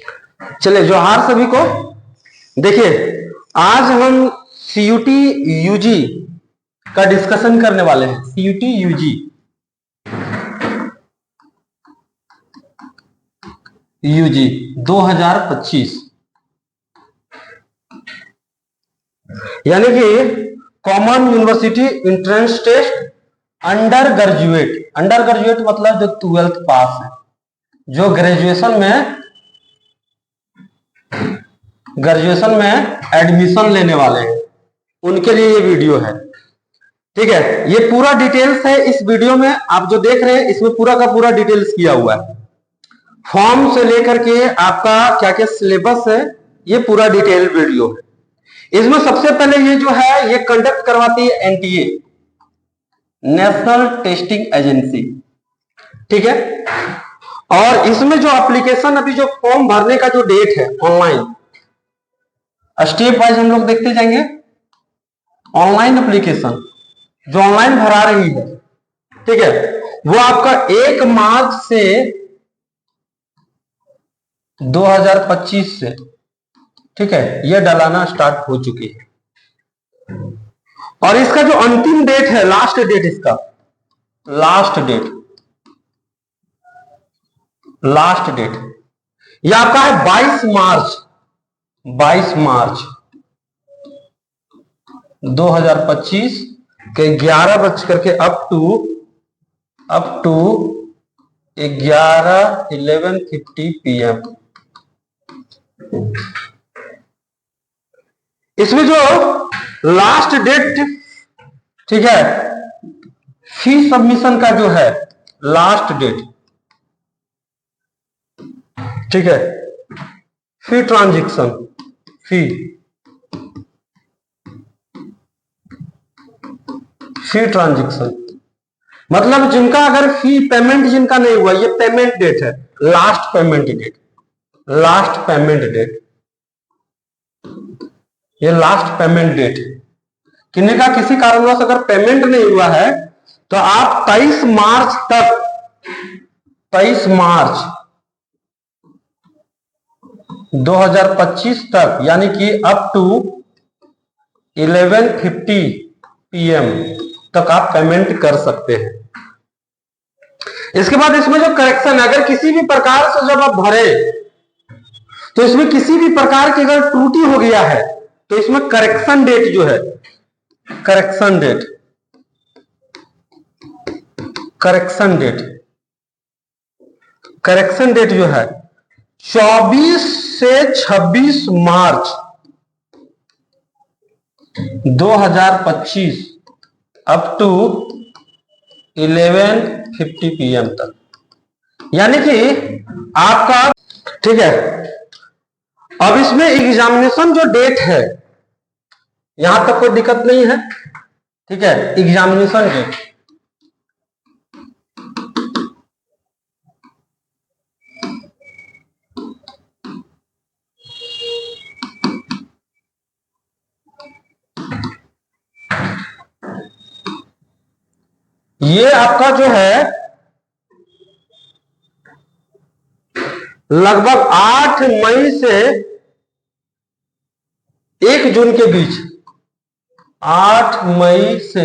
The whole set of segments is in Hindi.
चलिए, जोहार सभी को। देखिए, आज हम सीयूटी यूजी का डिस्कशन करने वाले हैं। सीयूटी यूजी यूजी 2025 यानी कि common university entrance test undergraduate मतलब जो 12th पास है, जो ग्रेजुएशन में एडमिशन लेने वाले हैं, उनके लिए ये वीडियो है। ठीक है, ये पूरा डिटेल्स है इस वीडियो में। आप जो देख रहे हैं इसमें पूरा का पूरा डिटेल्स किया हुआ है, फॉर्म से लेकर के आपका क्या क्या सिलेबस है, ये पूरा डिटेल वीडियो है। इसमें सबसे पहले ये जो है ये कंडक्ट करवाती है एनटीए, नेशनल टेस्टिंग एजेंसी। ठीक है, और इसमें जो एप्लीकेशन, अभी जो फॉर्म भरने का जो डेट है ऑनलाइन, स्टेप वाइज हम लोग देखते जाएंगे। ऑनलाइन एप्लीकेशन जो ऑनलाइन भरा रही है, ठीक है, वो आपका 1 मार्च से 2025 से, ठीक है, ये डलाना स्टार्ट हो चुकी है। और इसका जो अंतिम डेट है, लास्ट डेट, इसका लास्ट डेट ये आपका है 22 मार्च 2025 के 11 बज करके अप टू 11:50 PM। इसमें जो लास्ट डेट, ठीक है, फी सबमिशन का जो है लास्ट डेट, ठीक है, फी ट्रांजैक्शन, फी ट्रांजैक्शन मतलब जिनका अगर फी पेमेंट जिनका नहीं हुआ, ये पेमेंट डेट है, लास्ट पेमेंट डेट, ये लास्ट पेमेंट डेट है। किन्हीं का किसी कारणवश अगर पेमेंट नहीं हुआ है तो आप 23 मार्च 2025 तक, यानी कि अप टू 11:50 PM तक आप पेमेंट कर सकते हैं। इसके बाद इसमें जो करेक्शन है, अगर किसी भी प्रकार से जब आप भरे तो इसमें किसी भी प्रकार की अगर त्रुटि हो गया है तो इसमें करेक्शन डेट जो है, करेक्शन डेट जो है 24 से 26 मार्च 2025 अप टू 11:50 PM तक, यानी कि आपका, ठीक है। अब इसमें एग्जामिनेशन जो डेट है, यहां तक कोई दिक्कत नहीं है, ठीक है। एग्जामिनेशन डेट ये आपका जो है लगभग 8 मई से 1 जून के बीच, 8 मई से,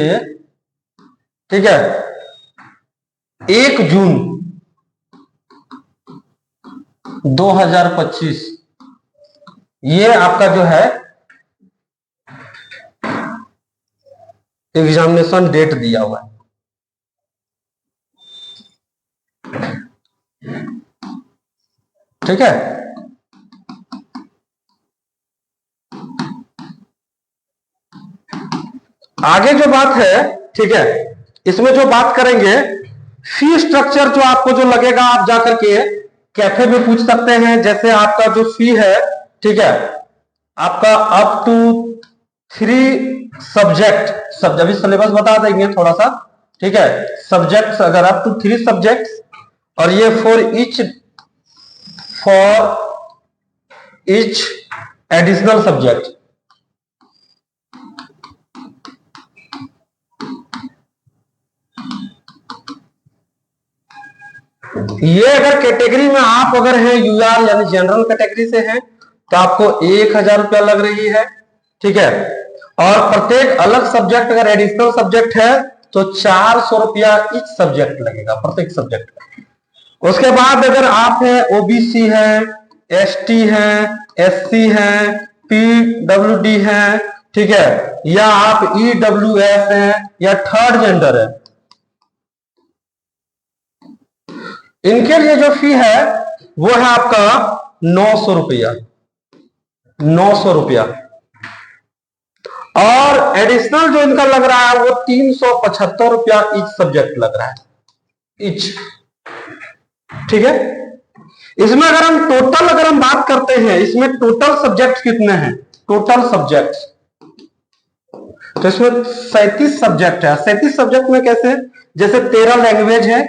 ठीक है, 1 जून 2025, ये आपका जो है एग्जामिनेशन डेट दिया हुआ है। ठीक है, आगे जो बात है, ठीक है, इसमें जो बात करेंगे फी स्ट्रक्चर, जो आपको जो लगेगा आप जाकर के कैफे में पूछ सकते हैं। जैसे आपका जो फी है, ठीक है, आपका अप टू 3 सब्जेक्ट, अभी सिलेबस बता देंगे थोड़ा सा, ठीक है। सब्जेक्ट्स अगर अप टू 3 सब्जेक्ट्स, और ये फॉर ईच एडिशनल सब्जेक्ट, ये अगर कैटेगरी में आप अगर हैं यूआर यानी जनरल कैटेगरी से हैं तो आपको 1,000 रुपया लग रही है, ठीक है। और प्रत्येक अलग सब्जेक्ट अगर एडिशनल सब्जेक्ट है तो 400 रुपया ईच सब्जेक्ट लगेगा, प्रत्येक सब्जेक्ट का। उसके बाद अगर आप है ओबीसी है, एसटी है, एससी है, पीडब्ल्यूडी है, ठीक है, या आप ईडब्ल्यूएस है या थर्ड जेंडर है, इनके लिए जो फी है वो है आपका 900 रुपया, 900 रुपया। और एडिशनल जो इनका लग रहा है वो 375 रुपया ईच सब्जेक्ट लग रहा है, ईच, ठीक है। इसमें अगर हम टोटल अगर हम बात करते हैं, इसमें टोटल सब्जेक्ट कितने हैं, टोटल सब्जेक्ट तो इसमें 37 सब्जेक्ट है। 37 सब्जेक्ट में कैसे, जैसे 13 लैंग्वेज है,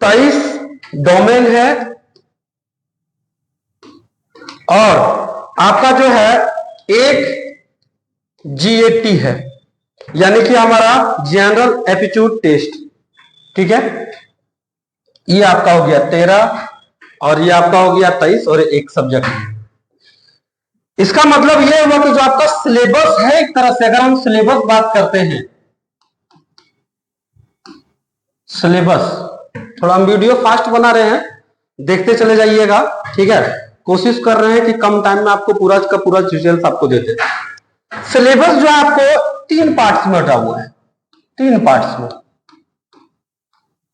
23 डोमेन है, और आपका जो है एक जीएटी है, यानी कि हमारा जनरल एप्टीट्यूड टेस्ट, ठीक है। ये आपका हो गया 13 और ये आपका हो गया 23 और एक सब्जेक्ट। इसका मतलब ये हुआ कि जो आपका सिलेबस है, एक तरह से अगर हम सिलेबस बात करते हैं, सिलेबस थोड़ा हम वीडियो फास्ट बना रहे हैं, देखते चले जाइएगा, ठीक है। कोशिश कर रहे हैं कि कम टाइम में आपको पूरा का पूरा डिटेल्स आपको देते। सिलेबस जो है आपको 3 पार्ट्स में बटा हुआ है, 3 पार्ट्स में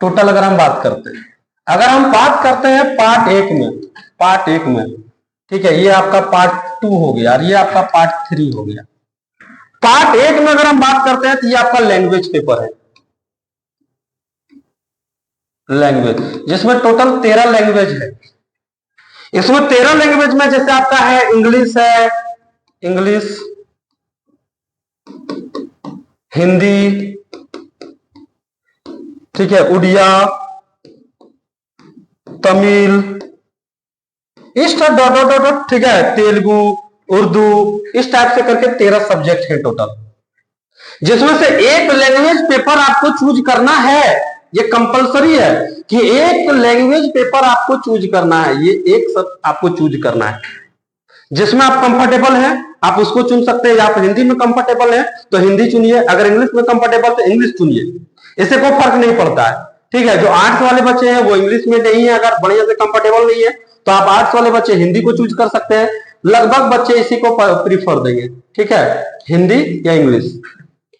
टोटल अगर हम बात करते हैं। अगर हम बात करते हैं पार्ट 1 में, ठीक है, ये आपका पार्ट 2 हो गया और ये आपका पार्ट 3 हो गया। पार्ट 1 में अगर हम बात करते हैं तो ये आपका लैंग्वेज पेपर है, लैंग्वेज, जिसमें टोटल 13 लैंग्वेज है। इसमें 13 लैंग्वेज में जैसे आपका है इंग्लिश है, इंग्लिश, हिंदी, ठीक है, उड़िया, तमिल, इस डॉट डॉट डॉट, ठीक है, तेलुगु, उर्दू, इस टाइप से करके 13 सब्जेक्ट है टोटल, जिसमें से एक लैंग्वेज पेपर आपको चूज करना है। ये कंपलसरी है कि एक लैंग्वेज पेपर आपको चूज करना है, ये एक सब आपको चूज करना है, जिसमें आप कंफर्टेबल हैं आप उसको चुन सकते हैं। आप हिंदी में कंफर्टेबल हैं तो हिंदी चुनिए, अगर इंग्लिश में कंफर्टेबल तो इंग्लिश चुनिए, इससे कोई फर्क नहीं पड़ता है, ठीक है। जो आर्ट्स वाले बच्चे हैं वो इंग्लिश में नहीं है, अगर बढ़िया से कंफर्टेबल नहीं है तो आप आर्ट्स वाले बच्चे हिंदी को चूज कर सकते हैं। लगभग बच्चे इसी को प्रीफर देंगे, ठीक है, हिंदी या इंग्लिश,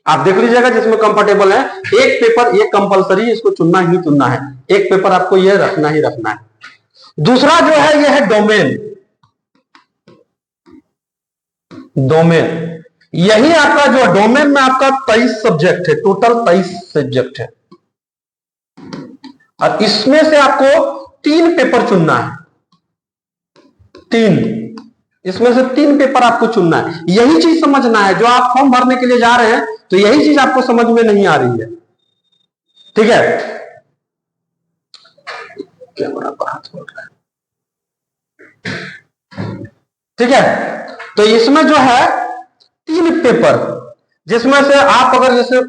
आप देख लीजिएगा जिसमें कंफर्टेबल है। एक पेपर ये कंपलसरी, इसको चुनना ही चुनना है, एक पेपर आपको ये रखना ही रखना है। दूसरा जो है ये है डोमेन, डोमेन, यही आपका जो डोमेन में आपका 23 सब्जेक्ट है, टोटल 23 सब्जेक्ट है, और इसमें से आपको 3 पेपर चुनना है, 3, इसमें से 3 पेपर आपको चुनना है। यही चीज समझना है, जो आप फॉर्म भरने के लिए जा रहे हैं तो यही चीज आपको समझ में नहीं आ रही है, ठीक है। कैमरा पर हाथ बोल रहा है, ठीक है। तो इसमें जो है 3 पेपर, जिसमें से आप अगर जैसे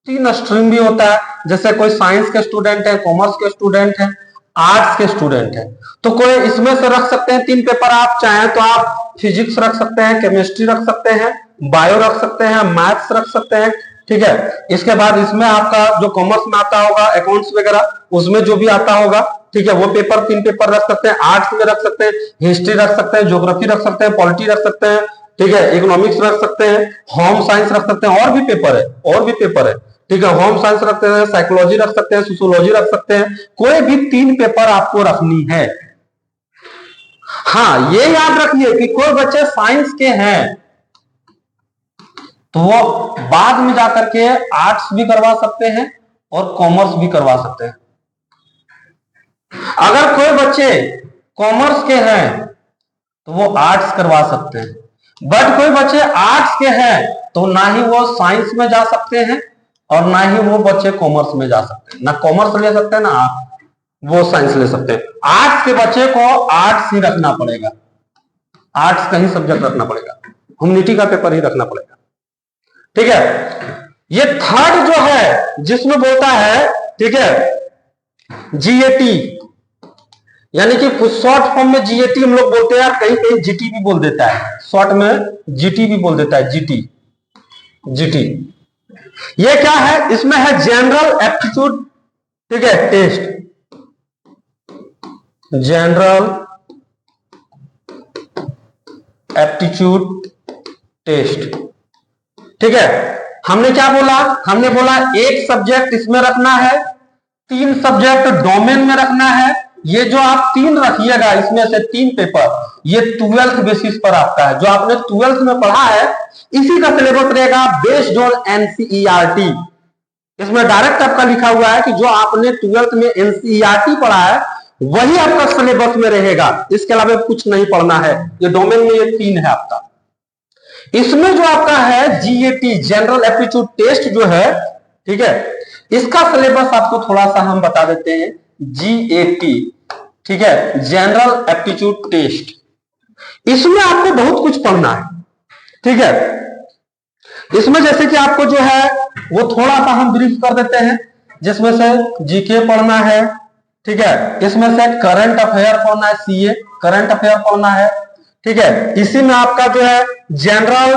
3 स्ट्रीम भी होता है, जैसे कोई साइंस के स्टूडेंट है, कॉमर्स के स्टूडेंट है, आर्ट्स के स्टूडेंट है, तो कोई इसमें से रख सकते हैं 3 पेपर। आप चाहें तो आप फिजिक्स रख सकते हैं, केमिस्ट्री रख सकते हैं, बायो रख सकते हैं, मैथ्स रख सकते हैं, ठीक है। इसके बाद इसमें आपका जो कॉमर्स में आता होगा अकाउंट्स वगैरह, उसमें जो भी आता होगा, ठीक है, वो पेपर 3 पेपर रख सकते हैं। आर्ट्स में रख सकते हैं, हिस्ट्री रख सकते हैं, ज्योग्राफी रख सकते हैं, पॉलिटी रख सकते हैं, ठीक है, इकोनॉमिक्स रख सकते हैं, होम साइंस रख सकते हैं, और भी पेपर है, और भी पेपर है, ठीक है। होम साइंस रखते हैं, साइकोलॉजी रख सकते हैं, सोशियोलॉजी रख सकते हैं, कोई भी 3 पेपर आपको रखनी है। हाँ, ये याद रखिए कि कोई बच्चे साइंस के हैं तो वो बाद में जाकर के आर्ट्स भी करवा सकते हैं और कॉमर्स भी करवा सकते हैं। अगर कोई बच्चे कॉमर्स के हैं तो वो आर्ट्स करवा सकते हैं, बट कोई बच्चे आर्ट्स के हैं तो ना ही वो साइंस में जा सकते हैं और ना ही वो बच्चे कॉमर्स में जा सकते हैं, ना कॉमर्स ले सकते हैं ना वो साइंस ले सकते हैं। आर्ट्स के बच्चे को आर्ट्स ही रखना पड़ेगा, आर्ट्स का ही सब्जेक्ट रखना पड़ेगा, ह्यूमैनिटी का पेपर ही रखना पड़ेगा, ठीक है। ये थर्ड जो है जिसमें बोलता है, ठीक है, जीएटी, यानी कि शॉर्ट फॉर्म में जीएटी हम लोग बोलते हैं, कहीं कहीं जीटी भी बोल देता है, शॉर्ट में जीटी भी बोल देता है, जीटी, जीटी। ये क्या है, इसमें है जनरल एप्टीट्यूड, ठीक है, टेस्ट, जनरल एप्टीट्यूड टेस्ट, ठीक है। हमने क्या बोला, हमने बोला एक सब्जेक्ट इसमें रखना है, 3 सब्जेक्ट डोमेन में रखना है। ये जो आप 3 रखिएगा, इसमें से 3 पेपर, ये 12th बेसिस पर आपका है, जो आपने 12th में पढ़ा है इसी का सिलेबस रहेगा, बेस्ड ऑन एनसीईआरटी। इसमें डायरेक्ट आपका लिखा हुआ है कि जो आपने 12th में एनसीईआरटी पढ़ा है वही आपका सिलेबस में रहेगा, इसके अलावा कुछ नहीं पढ़ना है। ये डोमेन में ये 3 है आपका। इसमें जो आपका है जीएटी, जनरल एप्टीट्यूड टेस्ट जो है, ठीक है, इसका सिलेबस आपको थोड़ा सा हम बता देते हैं। जीएटी, ठीक है, जनरल एप्टीट्यूड टेस्ट, इसमें आपको बहुत कुछ पढ़ना है, ठीक है। इसमें जैसे कि आपको जो है वो थोड़ा सा हम ब्रीफ कर देते हैं, जिसमें से जीके पढ़ना है, ठीक है, इसमें से करंट अफेयर पढ़ना है, सीए करंट अफेयर पढ़ना है, ठीक है। इसी में आपका जो है जनरल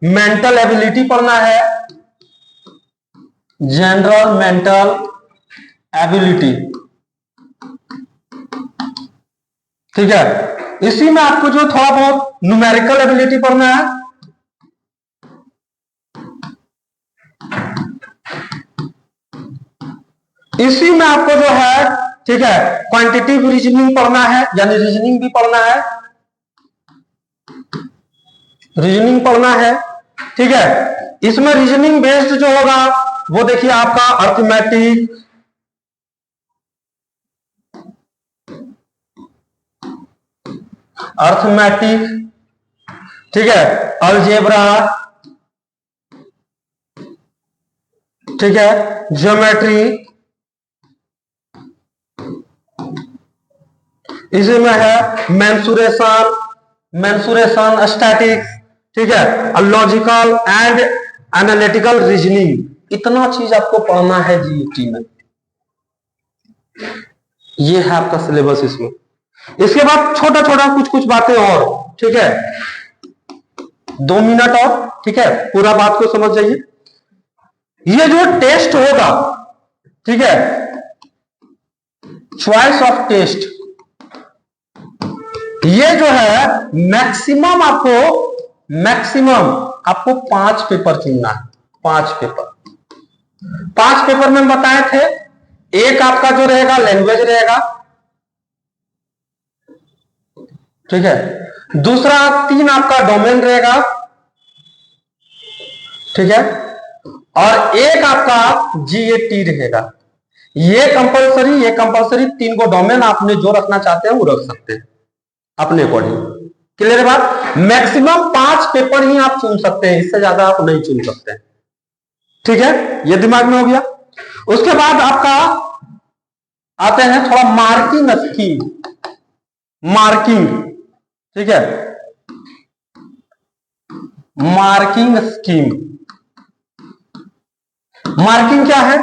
मेंटल एबिलिटी पढ़ना है, जनरल मेंटल एबिलिटी, ठीक है। इसी में आपको जो थोड़ा बहुत न्यूमेरिकल एबिलिटी पढ़ना है, इसी में आपको जो है, ठीक है, क्वांटिटेटिव रीजनिंग पढ़ना है, यानी रीजनिंग भी पढ़ना है, रीजनिंग पढ़ना है, ठीक है। इसमें रीजनिंग बेस्ड जो होगा वो देखिए आपका अर्थमेटिक, ठीक है, अलजेब्रा, ठीक है, ज्योमेट्री, इसी में है मेंसुरेशन स्टैटिक्स, ठीक है, लॉजिकल एंड एनालिटिकल रीजनिंग। इतना चीज आपको पढ़ना है जीईटी में। ये है आपका सिलेबस इसमें। इसके बाद छोटा छोटा कुछ कुछ बातें और, ठीक है, 2 मिनट और, ठीक है, पूरा बात को समझ जाइए। ये जो टेस्ट होगा, ठीक है, चॉइस ऑफ टेस्ट, ये जो है मैक्सिमम आपको 5 पेपर चुनना है, 5 पेपर। 5 पेपर में बताए थे, एक आपका जो रहेगा लैंग्वेज रहेगा, ठीक है, दूसरा 3 आपका डोमेन रहेगा, ठीक है, और एक आपका जीएटी रहेगा। ये कंपलसरी 3 को डोमेन आपने जो रखना चाहते हैं वो रख सकते हैं अपने अकॉर्डिंग। क्लियर है बात? मैक्सिमम 5 पेपर ही आप चुन सकते हैं, इससे ज्यादा आप नहीं चुन सकते हैं, ठीक है, ये दिमाग में हो गया। उसके बाद आपका आते हैं थोड़ा मार्किंग स्कीम, मार्किंग, ठीक है, मार्किंग स्कीम। मार्किंग क्या है?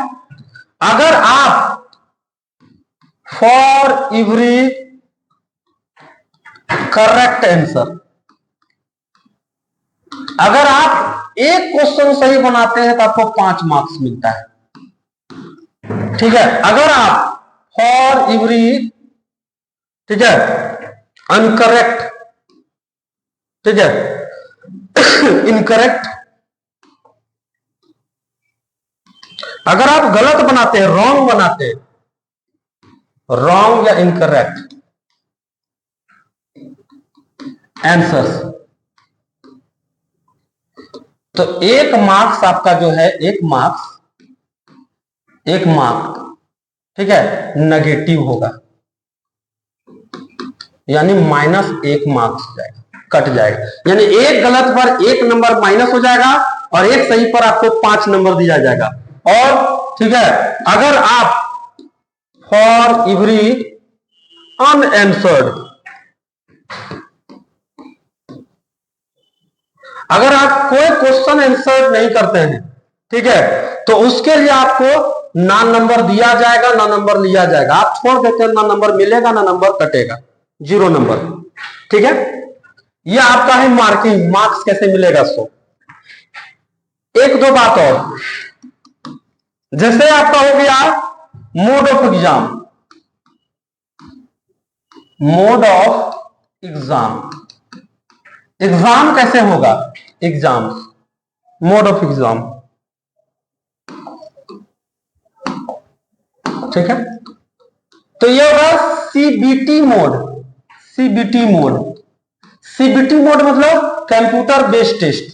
अगर आप फॉर एवरी करेक्ट आंसर, अगर आप एक क्वेश्चन सही बनाते हैं तो आपको 5 मार्क्स मिलता है, ठीक है। अगर आप फॉर एवरी, ठीक है, अनकरेक्ट, ठीक है, इनकरेक्ट, अगर आप गलत बनाते हैं, रॉन्ग बनाते हैं, रॉन्ग या इनकरेक्ट आंसर्स, तो 1 मार्क्स आपका जो है, 1 मार्क, ठीक है, नेगेटिव होगा, यानी -1 मार्क्स जाएगा, कट जाएगा। यानी एक गलत पर 1 नंबर माइनस हो जाएगा और एक सही पर आपको 5 नंबर दिया जाएगा। और ठीक है, अगर आप फॉर एवरी अनआंसर्ड, अगर आप कोई क्वेश्चन आंसर नहीं करते हैं ठीक है, तो उसके लिए आपको ना नंबर दिया जाएगा ना नंबर लिया जाएगा, आप छोड़ देते हैं, ना नंबर मिलेगा ना नंबर कटेगा, 0 नंबर। ठीक है, ये आपका है मार्किंग, मार्क्स कैसे मिलेगा। सो एक दो बात और, जैसे आपका हो गया mode of exam, mode of exam, exam कैसे होगा, एग्जाम, मोड ऑफ एग्जाम। ठीक है, तो ये होगा CBT mode, CBT mode, CBT mode मतलब कंप्यूटर बेस्ड टेस्ट।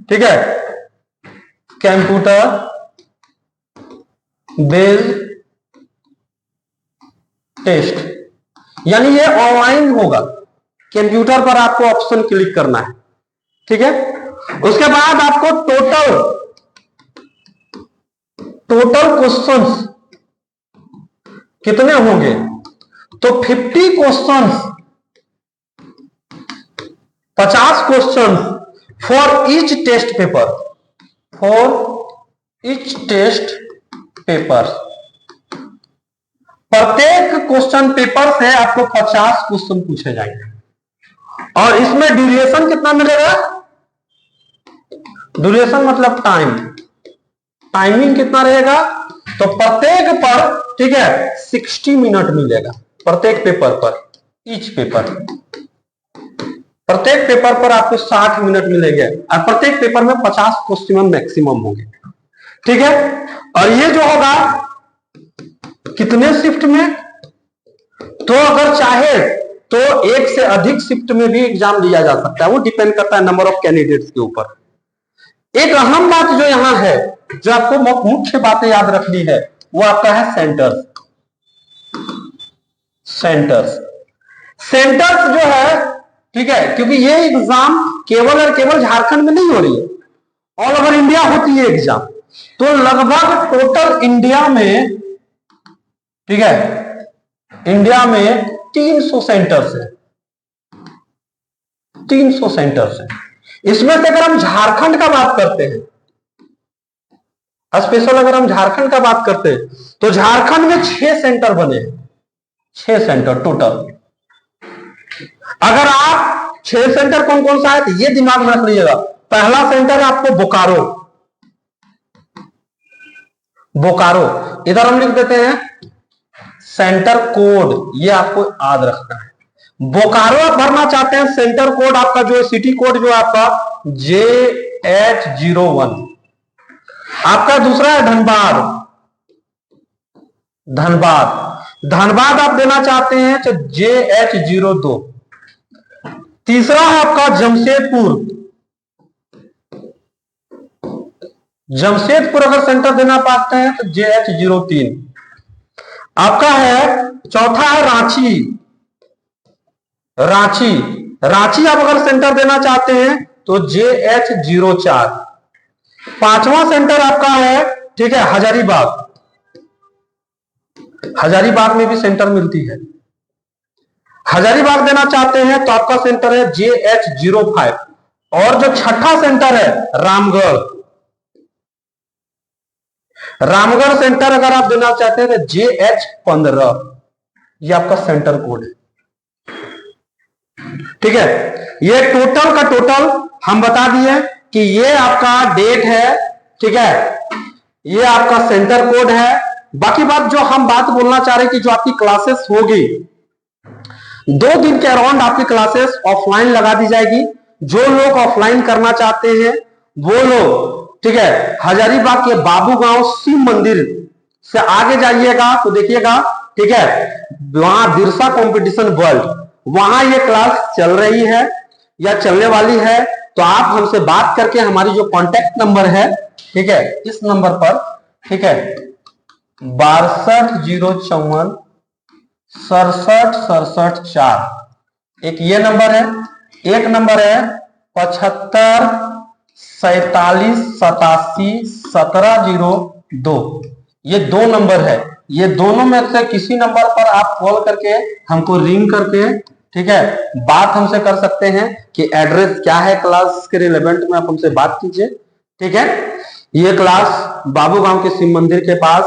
ठीक है, कंप्यूटर बेस्ड टेस्ट, यानी ये ऑनलाइन होगा, कंप्यूटर पर आपको ऑप्शन क्लिक करना है। ठीक है, उसके बाद आपको टोटल क्वेश्चंस कितने होंगे, तो 50 questions, 50 questions for each test paper, for each test paper, प्रत्येक क्वेश्चन पेपर से आपको 50 क्वेश्चन पूछे जाएंगे। और इसमें ड्यूरेशन कितना मिलेगा, ड्यूरेशन मतलब टाइम, टाइमिंग कितना रहेगा, तो प्रत्येक पर, ठीक है, 60 मिनट मिलेगा प्रत्येक पेपर पर, ईच पेपर, प्रत्येक पेपर पर आपको 60 मिनट मिलेंगे और प्रत्येक पेपर में 50 क्वेश्चन मैक्सिमम होंगे। ठीक है, और ये जो होगा कितने शिफ्ट में, तो अगर चाहे तो एक से अधिक शिफ्ट में भी एग्जाम दिया जा सकता है, वो डिपेंड करता है नंबर ऑफ कैंडिडेट्स के ऊपर। एक अहम बात जो यहां है, जो आपको मुख्य बातें याद रखनी है, वो आपका है सेंटर्स, सेंटर्स, सेंटर्स जो है, ठीक है, क्योंकि ये एग्जाम केवल और केवल झारखंड में नहीं हो रही है, ऑल ओवर इंडिया होती है एग्जाम, तो लगभग टोटल इंडिया में, ठीक है, इंडिया में 300 सेंटर्स है, 300 सेंटर्स है। इसमें से अगर हम झारखंड का बात करते हैं, स्पेशल अगर हम झारखंड का बात करते हैं, तो झारखंड में 6 सेंटर बने हैं, 6 सेंटर टोटल। अगर आप 6 सेंटर कौन कौन सा है, तो ये दिमाग में रख लीजिएगा। पहला सेंटर है आपको बोकारो, बोकारो, इधर हम लिख देते हैं सेंटर कोड, ये आपको याद रखना है। बोकारो आप भरना चाहते हैं, सेंटर कोड आपका जो है, सिटी कोड जो आपका JH01। आपका दूसरा है धनबाद, धनबाद, धनबाद आप देना चाहते हैं तो JH02। तीसरा है आपका जमशेदपुर, जमशेदपुर अगर सेंटर देना पाते हैं तो JH03। आपका है चौथा है रांची, रांची, रांची आप अगर सेंटर देना चाहते हैं तो JH04। पांचवा सेंटर आपका है, ठीक है, हजारीबाग, हजारीबाग में भी सेंटर मिलती है, हजारीबाग देना चाहते हैं तो आपका सेंटर है JH05। और जो छठा सेंटर है रामगढ़, रामगढ़ सेंटर अगर आप देना चाहते हैं तो JH15, ये आपका सेंटर कोड है। ठीक है, ये टोटल का टोटल हम बता दिए कि ये आपका डेट है, ठीक है, ये आपका सेंटर कोड है। बाकी बात जो हम बात बोलना चाह रहे हैं कि जो आपकी क्लासेस होगी, 2 दिन के अराउंड आपकी क्लासेस ऑफलाइन लगा दी जाएगी। जो लोग ऑफलाइन करना चाहते हैं वो लोग, ठीक है, हजारीबाग के बाबू गांव शिव मंदिर से आगे जाइएगा तो देखिएगा, ठीक है, वहां बिरसा कंपटीशन वर्ल्ड, वहां ये क्लास चल रही है या चलने वाली है। तो आप हमसे बात करके, हमारी जो कांटेक्ट नंबर है, ठीक है, इस नंबर पर, ठीक है, 6204 67 67 4, एक ये नंबर है, एक नंबर है 75 47 87 1702, ये 2 नंबर है। ये दोनों में से किसी नंबर पर आप कॉल करके हमको रिंग करके, ठीक है, बात हमसे कर सकते हैं कि एड्रेस क्या है, क्लास के रिलेवेंट में आप हमसे बात कीजिए। ठीक है, ये क्लास बाबू गांव के शिव मंदिर के पास,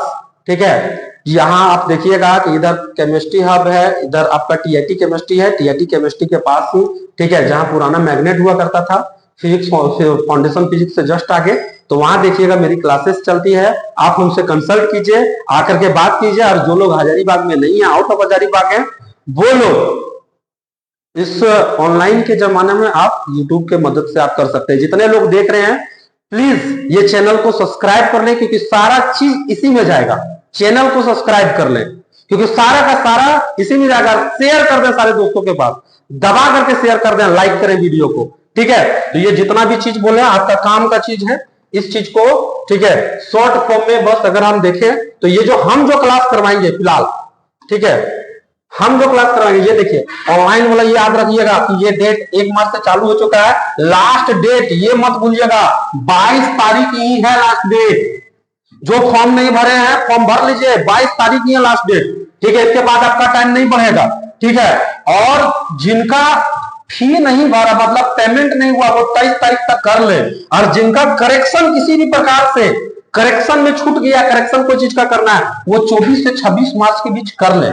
ठीक है। यहाँ आप देखिएगा कि इधर केमिस्ट्री हब है, इधर आपका टीआईटी केमिस्ट्री है, टीआईटी केमिस्ट्री के पास ही, ठीक है, जहां पुराना मैग्नेट हुआ करता था फिजिक्स फाउंडेशन फिजिक्स से जस्ट आगे, तो वहां देखिएगा मेरी क्लासेस चलती है। आप हमसे कंसल्ट कीजिए, आकर के बात कीजिए। और जो लोग हजारीबाग में नहीं है, आउट ऑफ हजारीबाग है, वो लोग इस ऑनलाइन के जमाने में आप यूट्यूब के मदद से आप कर सकते हैं। जितने लोग देख रहे हैं प्लीज ये चैनल को सब्सक्राइब कर लें, क्योंकि सारा चीज इसी में जाएगा। चैनल को सब्सक्राइब कर लें, क्योंकि सारा का सारा इसी में जाएगा। शेयर कर दें सारे दोस्तों के पास, दबा करके शेयर कर दें, लाइक करें वीडियो को, ठीक है। तो ये जितना भी चीज बोले आपका काम का चीज है, इस चीज को, ठीक है, शॉर्ट फॉर्म में बस अगर हम देखें तो ये जो हम जो क्लास करवाएंगे फिलहाल, ठीक है, हम जो क्लास करवाएंगे, ये देखिए ऑनलाइन वाला, ये याद रखिएगा कि ये डेट 1 मार्च से चालू हो चुका है। लास्ट डेट ये मत भूलिएगा, 22 तारीख ही है लास्ट डेट। जो फॉर्म नहीं भरे हैं फॉर्म भर लीजिए, 22 तारीख ही है लास्ट डेट, ठीक है। इसके बाद आपका टाइम नहीं बढ़ेगा, ठीक है। और जिनका फी नहीं भरा, मतलब पेमेंट नहीं हुआ, वो 23 तारीख तक कर ले। और जिनका करेक्शन किसी भी प्रकार से करेक्शन में छूट गया, करेक्शन कोई चीज का करना है, वो 24 से 26 मार्च के बीच कर ले।